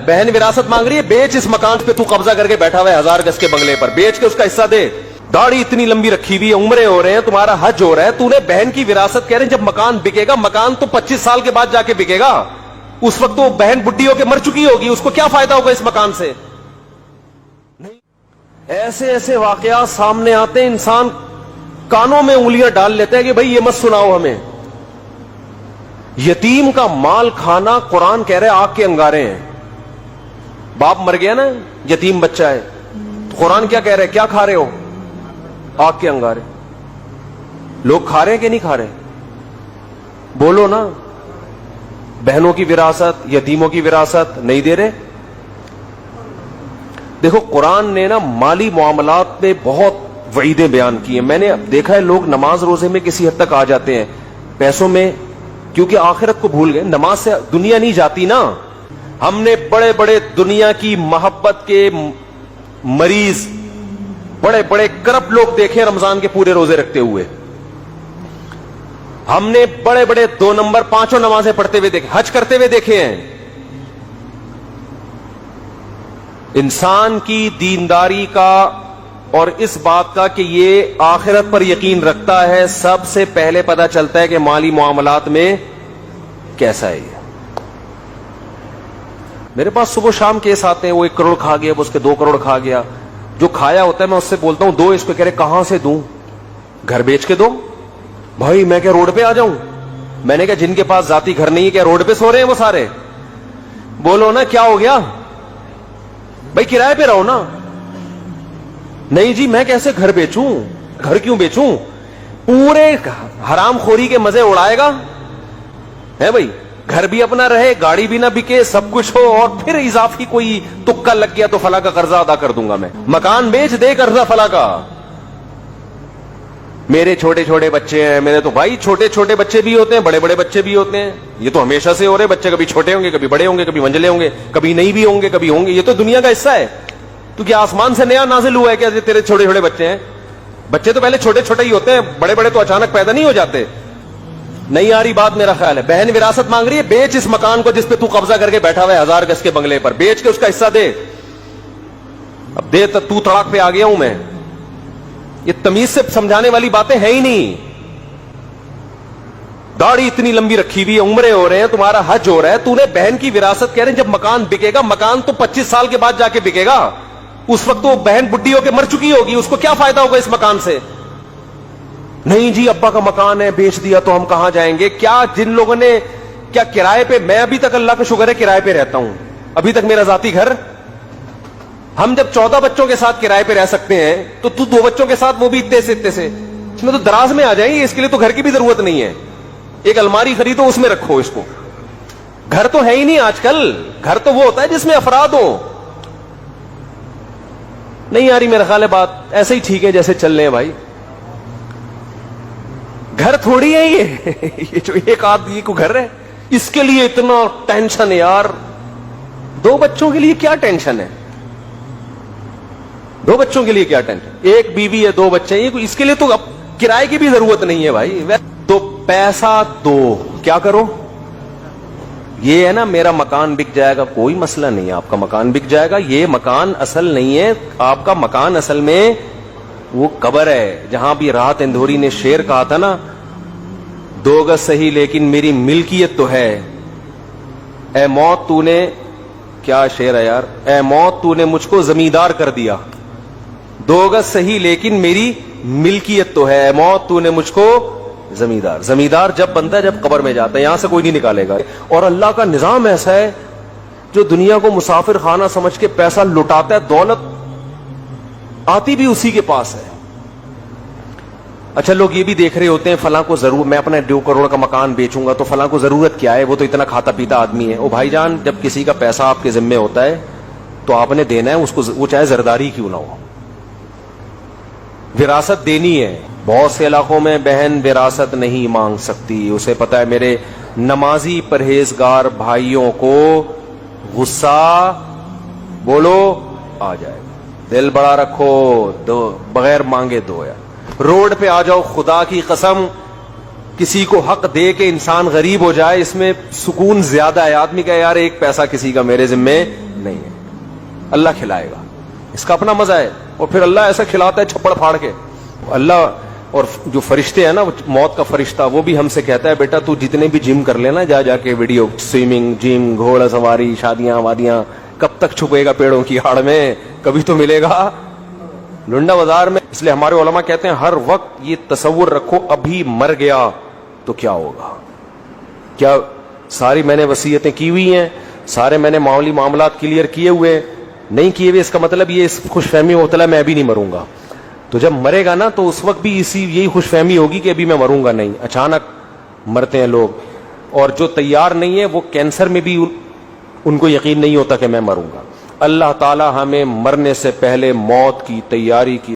बहन विरासत मांग रही है, बेच इस मकान पे तू कब्जा करके बैठा हुआ है 1000 गज के बंगले पर, बेच के उसका हिस्सा दे। दाढ़ी इतनी लंबी रखी हुई है, उम्रे हो रहे हैं, तुम्हारा हज हो रहा है, तूने बहन की विरासत कह रहे हैं। जब मकान बिकेगा, मकान तो 25 साल के बाद जाके बिकेगा, उस वक्त तो बहन बुढ़ी होकर मर चुकी होगी, उसको क्या फायदा होगा इस मकान से? नहीं। ऐसे ऐसे वाकयात सामने आते हैं, इंसान कानों में उंगलियां डाल लेता है कि भाई ये मत सुनाओ हमें। यतीम का माल खाना, कुरान कह रहे हैं आग के अंगारे हैं। बाप मर गया ना, यतीम बच्चा है, तो कुरान क्या कह रहे हैं? क्या खा रहे हो? आग के अंगारे। लोग खा रहे हैं कि नहीं खा रहे? बोलो ना। बहनों की विरासत, यतीमों की विरासत नहीं दे रहे। देखो, कुरान ने ना माली मामलात में बहुत वईदें बयान की हैं। मैंने देखा है लोग नमाज रोजे में किसी हद तक आ जाते हैं पैसों में, क्योंकि आखिरत को भूल गए। नमाज से दुनिया नहीं जाती ना। हमने बड़े बड़े दुनिया की मोहब्बत के मरीज, बड़े बड़े करप्ट लोग देखे रमजान के पूरे रोजे रखते हुए। हमने बड़े बड़े 2 नंबर 5 नमाजें पढ़ते हुए देखे, हज करते हुए देखे हैं। इंसान की दीनदारी का और इस बात का कि ये आखिरत पर यकीन रखता है, सबसे पहले पता चलता है कि माली मामलात में कैसा है ये। मेरे पास सुबह शाम केस आते हैं, वो 1 करोड़ खा गया, वो उसके 2 करोड़ खा गया। जो खाया होता है मैं उससे बोलता हूं दो, इसको कह रहे कहां से दूं? घर बेच के दो। भाई मैं क्या रोड पे आ जाऊं? मैंने कहा जिनके पास जाती घर नहीं है क्या रोड पे सो रहे हैं वो सारे? बोलो ना क्या हो गया? भाई किराए पे रहो ना। नहीं जी मैं कैसे घर बेचूं? घर क्यों बेचूं? पूरे हरामखोरी के मजे उड़ाएगा है भाई। घर भी अपना रहे, गाड़ी भी ना बिके, सब कुछ हो, और फिर इजाफी कोई तुक्का लग गया तो फला का कर्जा अदा कर दूंगा मैं। मकान बेच दे कर्जा फला का। मेरे छोटे छोटे बच्चे हैं, मेरे तो भाई छोटे छोटे बच्चे भी होते हैं, बड़े बड़े बच्चे भी होते हैं। ये तो हमेशा से हो रहे बच्चे, कभी छोटे होंगे, कभी बड़े होंगे, कभी मंझले होंगे, कभी नहीं भी होंगे, कभी होंगे। ये तो दुनिया का हिस्सा है। तो क्या आसमान से नया नाजिल हुआ है क्या तेरे छोटे छोटे बच्चे हैं? बच्चे तो पहले छोटे छोटे ही होते हैं, बड़े बड़े तो अचानक पैदा नहीं हो जाते। नहीं आ रही बात मेरा ख्याल है। बहन विरासत मांग रही है, बेच इस मकान को जिस पे तू कब्जा करके बैठा हुआ है 1000 गज के बंगले पर, बेच के उसका हिस्सा दे। अब दे तो तू तड़ाक पे आ गया हूं मैं। ये तमीज से समझाने वाली बातें है ही नहीं। दाढ़ी इतनी लंबी रखी हुई है, उम्रे हो रहे हैं, तुम्हारा हज हो रहा है, तूने बहन की विरासत कह रहे हैं। जब मकान बिकेगा, मकान तो 25 साल के बाद जाके बिकेगा, उस वक्त तो बहन बुढ़ी होकर मर चुकी होगी, उसको क्या फायदा होगा इस मकान से? नहीं जी अब्बा का मकान है, बेच दिया तो हम कहां जाएंगे? क्या जिन लोगों ने क्या किराए पे, मैं अभी तक अल्लाह का शुक्र है किराए पे रहता हूं, अभी तक मेरा जाती घर। हम जब 14 बच्चों के साथ किराए पे रह सकते हैं, तो तू 2 बच्चों के साथ, वो भी इतने से इतने से, इसमें तो दराज में आ जाएंगे। इसके लिए तो घर की भी जरूरत नहीं है। एक अलमारी खरीदो, उसमें रखो इसको। घर तो है ही नहीं आजकल। घर तो वो होता है जिसमें अफराद हो। नहीं आ रही मेरा ख्याल है बात। ऐसे ही ठीक है जैसे चल रहे हैं भाई। घर थोड़ी है ये जो एक आदमी को घर है, इसके लिए इतना टेंशन है यार। 2 बच्चों के लिए क्या टेंशन है? 2 बच्चों के लिए क्या टेंशन? एक बीवी है, 2 बच्चे हैं, इसके लिए तो अब किराए की भी जरूरत नहीं है भाई। तो पैसा दो, क्या करो? ये है ना मेरा मकान बिक जाएगा, कोई मसला नहीं है, आपका मकान बिक जाएगा। ये मकान असल नहीं है आपका। मकान असल में वो कब्र है, जहां भी राहत इंदौरी ने शेर कहा था ना, 2 गज सही लेकिन मेरी मिल्कियत तो है। ए मौत तूने, क्या शेर है यार, ए मौत तूने मुझको जमींदार कर दिया। 2 गज सही लेकिन मेरी मिल्कियत तो है। ए मौत तूने मुझको जमींदार। जमींदार जब बनता है जब कब्र में जाता है, यहां से कोई नहीं निकालेगा। और अल्लाह का निजाम ऐसा है जो दुनिया को मुसाफिर खाना समझ के पैसा लुटाता है, दौलत आती भी उसी के पास है। अच्छा लोग ये भी देख रहे होते हैं फलां को जरूर, मैं अपना 2 करोड़ का मकान बेचूंगा तो फलां को जरूरत क्या है, वो तो इतना खाता पीता आदमी है। ओ भाईजान, जब किसी का पैसा आपके जिम्मे होता है तो आपने देना है उसको, वो चाहे जरदारी क्यों ना हो। विरासत देनी है। बहुत से इलाकों में बहन विरासत नहीं मांग सकती। उसे पता है मेरे नमाजी परहेजगार भाइयों को गुस्सा बोलो आ जाएगा। दिल बड़ा रखो, दो बगैर मांगे दो यार। रोड पे आ जाओ, खुदा की कसम किसी को हक दे के इंसान गरीब हो जाए, इसमें सुकून ज्यादा है। आदमी का यार 1 पैसा किसी का मेरे जिम्मे نہیں ہے, اللہ کھلائے گا, اس کا اپنا مزہ ہے. اور پھر اللہ ایسا کھلاتا ہے چھپڑ پھاڑ کے. اللہ اور جو فرشتے ہیں نا, موت کا فرشتہ, وہ بھی ہم سے کہتا ہے بیٹا تو جتنے بھی جم کر لینا, جا کے ویڈیو, سوئمنگ, جم, گھوڑا سواری, شادیاں وادیاں, کب تک چھپے گا پیڑوں کی آڑ میں, کبھی تو ملے گا لنڈا بازار میں. اس لیے ہمارے علماء کہتے ہیں ہر وقت یہ تصور رکھو ابھی مر گیا تو کیا ہوگا. کیا ساری میں نے وصیتیں کی ہوئی ہیں, سارے میں نے معاملی معاملات کلیئر کیے ہوئے, نہیں کیے ہوئے, اس کا مطلب یہ خوش فہمی ہوتا ہے میں ابھی نہیں مروں گا. تو جب مرے گا نا تو اس وقت بھی یہی خوش فہمی ہوگی کہ ابھی میں مروں گا نہیں. اچانک مرتے ہیں لوگ, اور جو تیار نہیں ہے وہ کینسر میں بھی ان کو یقین نہیں ہوتا کہ میں مروں گا. اللہ تعالی ہمیں مرنے سے پہلے موت کی تیاری کی